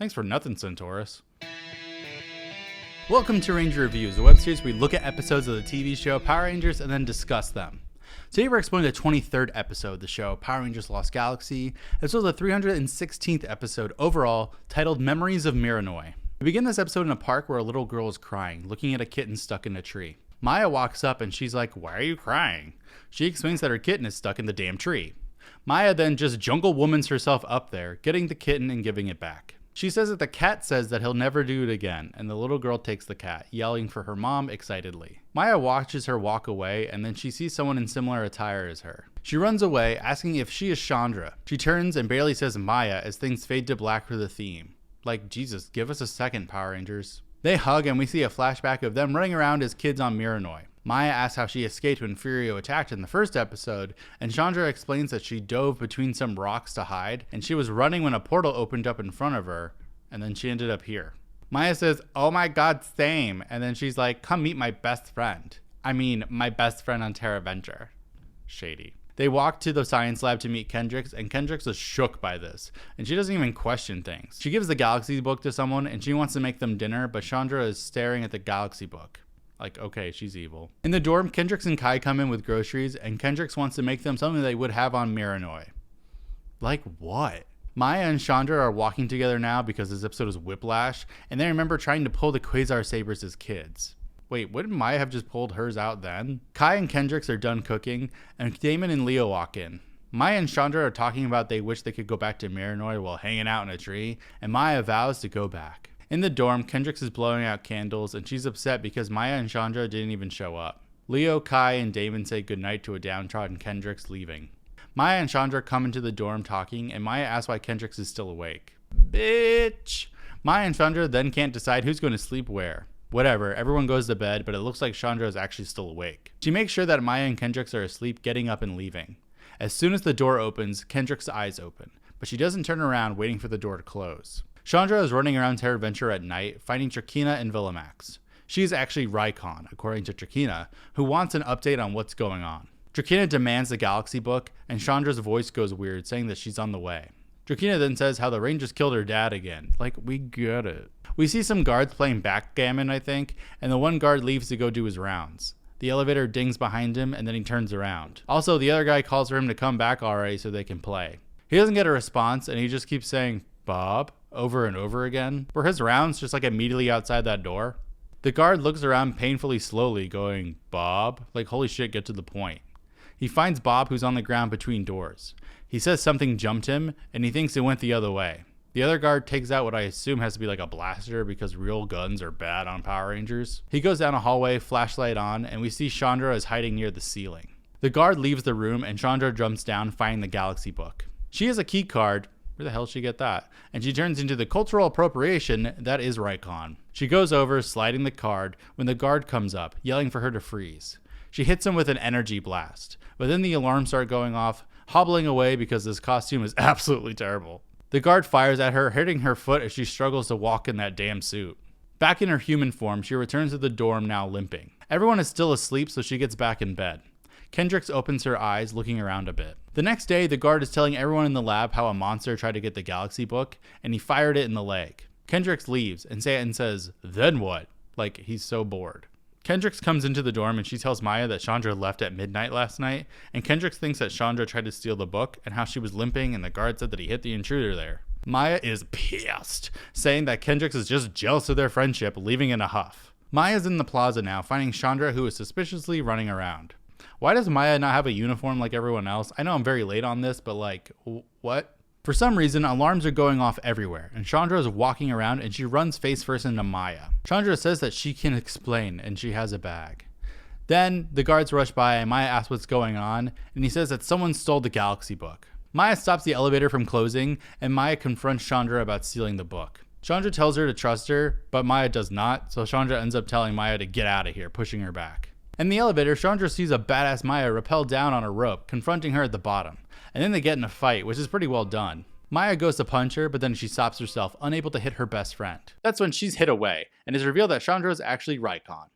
Thanks for nothing, Centaurus. Welcome to Ranger Reviews, a web series where we look at episodes of the TV show Power Rangers and then discuss them. Today we're exploring the 23rd episode of the show, Power Rangers Lost Galaxy, as well as the 316th episode overall, titled Memories of Mirinoi. We begin this episode in a park where a little girl is crying, looking at a kitten stuck in a tree. Maya walks up and she's like, "Why are you crying?" She explains that her kitten is stuck in the damn tree. Maya then just jungle womans herself up there, getting the kitten and giving it back. She says that the cat says that he'll never do it again, and the little girl takes the cat, yelling for her mom excitedly. Maya watches her walk away, and then she sees someone in similar attire as her. She runs away, asking if she is Shondra. She turns and barely says Maya as things fade to black for the theme. Like, Jesus, give us a second, Power Rangers. They hug, and we see a flashback of them running around as kids on Mirinoi. Maya asks how she escaped when Furio attacked in the first episode, and Shondra explains that she dove between some rocks to hide, and she was running when a portal opened up in front of her, and then she ended up here. Maya says, "Oh my god, same," and then she's like, "Come meet my best friend. I mean, my best friend on Terra Venture." Shady. They walk to the science lab to meet Kendrix, and Kendrix is shook by this, and she doesn't even question things. She gives the Galaxy book to someone, and she wants to make them dinner, but Shondra is staring at the Galaxy book. Like, okay, she's evil. In the dorm, Kendrix and Kai come in with groceries, and Kendrix wants to make them something they would have on Mirinoi. Like what? Maya and Shondra are walking together now because this episode is Whiplash, and they remember trying to pull the Quasar sabers as kids. Wait, wouldn't Maya have just pulled hers out then? Kai and Kendrix are done cooking, and Damon and Leo walk in. Maya and Shondra are talking about they wish they could go back to Mirinoi while hanging out in a tree, and Maya vows to go back. In the dorm, Kendrix is blowing out candles, and she's upset because Maya and Shondra didn't even show up. Leo, Kai, and Damon say goodnight to a downtrodden Kendrix, leaving. Maya and Shondra come into the dorm talking, and Maya asks why Kendrix is still awake. Bitch! Maya and Shondra then can't decide who's going to sleep where. Whatever, everyone goes to bed, but it looks like Shondra is actually still awake. She makes sure that Maya and Kendrix are asleep, getting up and leaving. As soon as the door opens, Kendrix's eyes open, but she doesn't turn around, waiting for the door to close. Shondra is running around Terra Venture at night, finding Trakina and Villamax. She is actually Raikon, according to Trakina, who wants an update on what's going on. Trakina demands the Galaxy book, and Shondra's voice goes weird, saying that she's on the way. Trakina then says how the Rangers killed her dad again. Like, we get it. We see some guards playing backgammon, I think, and the one guard leaves to go do his rounds. The elevator dings behind him, and then he turns around. Also, the other guy calls for him to come back already so they can play. He doesn't get a response, and he just keeps saying, "Bob?" over and over again. Were his rounds just like immediately outside that door? The guard looks around painfully slowly, going, "Bob?" Like, holy shit, get to the point. He finds Bob, who's on the ground between doors. He says something jumped him, and he thinks it went the other way. The other guard takes out what I assume has to be like a blaster because real guns are bad on Power Rangers. He goes down a hallway, flashlight on, and we see Shondra is hiding near the ceiling. The guard leaves the room, and Shondra jumps down, finding the Galaxy book. She has a key card. Where the hell did she get that? And she turns into the cultural appropriation that is Raikon. She goes over, sliding the card, when the guard comes up, yelling for her to freeze. She hits him with an energy blast, but then the alarms start going off, hobbling away because this costume is absolutely terrible. The guard fires at her, hitting her foot as she struggles to walk in that damn suit. Back in her human form, she returns to the dorm, now limping. Everyone is still asleep, so she gets back in bed. Kendrix opens her eyes, looking around a bit. The next day, the guard is telling everyone in the lab how a monster tried to get the Galaxy book, and he fired it in the leg. Kendrix leaves and says, "Then what?" Like, he's so bored. Kendrix comes into the dorm and she tells Maya that Shondra left at midnight last night, and Kendrix thinks that Shondra tried to steal the book and how she was limping and the guard said that he hit the intruder there. Maya is pissed, saying that Kendrix is just jealous of their friendship, leaving in a huff. Maya's in the plaza now, finding Shondra, who is suspiciously running around. Why does Maya not have a uniform like everyone else? I know I'm very late on this, but like, what? For some reason, alarms are going off everywhere, and Shondra is walking around and she runs face first into Maya. Shondra says that she can explain and she has a bag. Then the guards rush by and Maya asks what's going on, and he says that someone stole the Galaxy book. Maya stops the elevator from closing, and Maya confronts Shondra about stealing the book. Shondra tells her to trust her, but Maya does not, so Shondra ends up telling Maya to get out of here, pushing her back. In the elevator, Shondra sees a badass Maya rappel down on a rope, confronting her at the bottom, and then they get in a fight, which is pretty well done. Maya goes to punch her, but then she stops herself, unable to hit her best friend. That's when she's hit away, and it's revealed that Shondra is actually Raikon.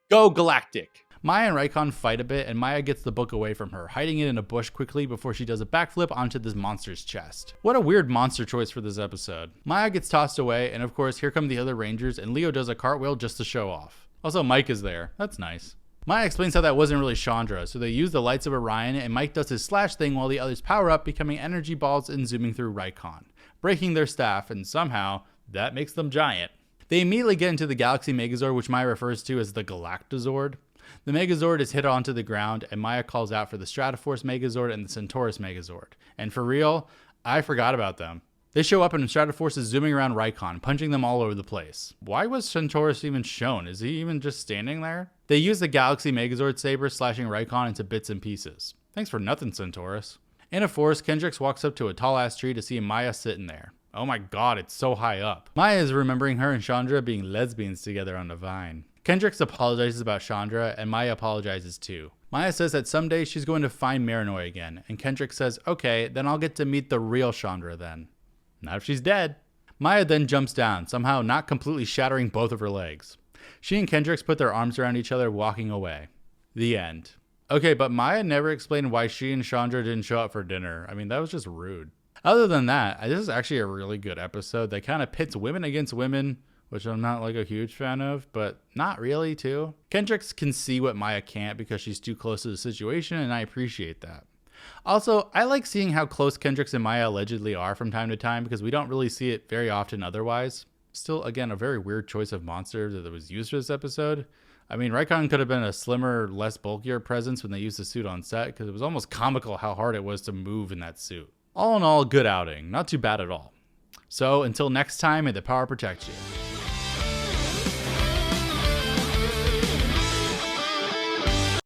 Go Galactic! Maya and Raikon fight a bit, and Maya gets the book away from her, hiding it in a bush quickly before she does a backflip onto this monster's chest. What a weird monster choice for this episode. Maya gets tossed away, and of course here come the other Rangers, and Leo does a cartwheel just to show off. Also, Mike is there. That's nice. Maya explains how that wasn't really Shondra, so they use the lights of Orion, and Mike does his slash thing while the others power up, becoming energy balls and zooming through Raikon, breaking their staff, and somehow that makes them giant. They immediately get into the Galaxy Megazord, which Maya refers to as the Galactazord. The Megazord is hit onto the ground, and Maya calls out for the Stratoforce Megazord and the Centaurus Megazord. And for real, I forgot about them. They show up and Stratoforce is zooming around Raikon, punching them all over the place. Why was Centaurus even shown? Is he even just standing there? They use the Galaxy Megazord saber, slashing Raikon into bits and pieces. Thanks for nothing, Centaurus. In a forest, Kendrix walks up to a tall-ass tree to see Maya sitting there. Oh my god, it's so high up. Maya is remembering her and Shondra being lesbians together on the vine. Kendrix apologizes about Shondra, and Maya apologizes too. Maya says that someday she's going to find Mirinoi again, and Kendrix says, okay, then I'll get to meet the real Shondra then. Not if she's dead. Maya then jumps down, somehow not completely shattering both of her legs. She and Kendrix put their arms around each other, walking away. The end. Okay, but Maya never explained why she and Shondra didn't show up for dinner. I mean, that was just rude. Other than that, this is actually a really good episode that kind of pits women against women, which I'm not like a huge fan of, but not really too. Kendrix can see what Maya can't because she's too close to the situation, and I appreciate that. Also, I like seeing how close Kendrix and Maya allegedly are from time to time because we don't really see it very often otherwise. Still, again, a very weird choice of monster that was used for this episode. I mean, Raikon could have been a slimmer, less bulkier presence when they used the suit on set because it was almost comical how hard it was to move in that suit. All in all, good outing. Not too bad at all. So, until next time, may the power protect you.